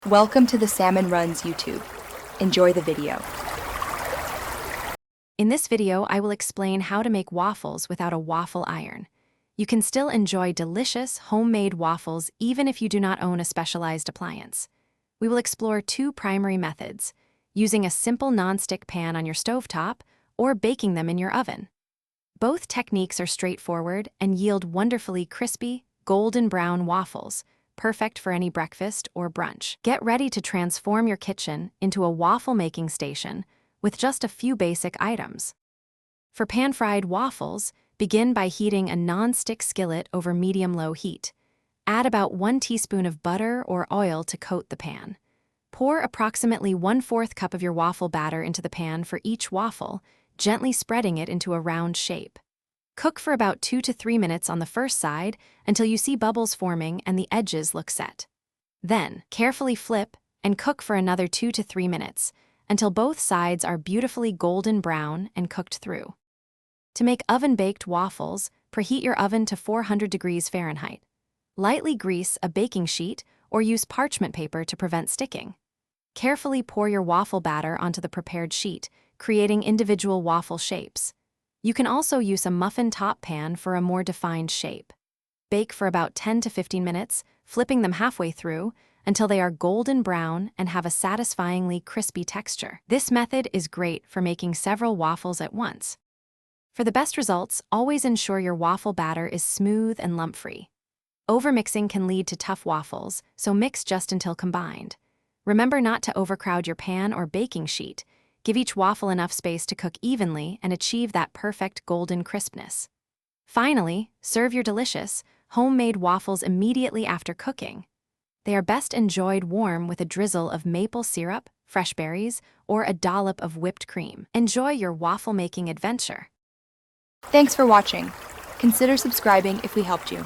Welcome to the Salmon Runs YouTube. Enjoy the video. In this video, I will explain how to make waffles without a waffle iron. You can still enjoy delicious, homemade waffles even if you do not own a specialized appliance. We will explore two primary methods, using a simple nonstick pan on your stovetop or baking them in your oven. Both techniques are straightforward and yield wonderfully crispy, golden brown waffles, perfect for any breakfast or brunch. Get ready to transform your kitchen into a waffle-making station with just a few basic items. For pan-fried waffles, begin by heating a non-stick skillet over medium-low heat. Add about 1 teaspoon of butter or oil to coat the pan. Pour approximately 1/4 cup of your waffle batter into the pan for each waffle, gently spreading it into a round shape. Cook for about 2 to 3 minutes on the first side until you see bubbles forming and the edges look set. Then, carefully flip and cook for another 2 to 3 minutes until both sides are beautifully golden brown and cooked through. To make oven-baked waffles, preheat your oven to 400 degrees Fahrenheit. Lightly grease a baking sheet or use parchment paper to prevent sticking. Carefully pour your waffle batter onto the prepared sheet, creating individual waffle shapes. You can also use a muffin top pan for a more defined shape. Bake for about 10 to 15 minutes, flipping them halfway through until they are golden brown and have a satisfyingly crispy texture. This method is great for making several waffles at once. For the best results, always ensure your waffle batter is smooth and lump-free. Overmixing can lead to tough waffles, so mix just until combined. Remember not to overcrowd your pan or baking sheet. Give each waffle enough space to cook evenly and achieve that perfect golden crispness. Finally, serve your delicious, homemade waffles immediately after cooking. They are best enjoyed warm with a drizzle of maple syrup, fresh berries, or a dollop of whipped cream. Enjoy your waffle-making adventure. Thanks for watching. Consider subscribing if we helped you.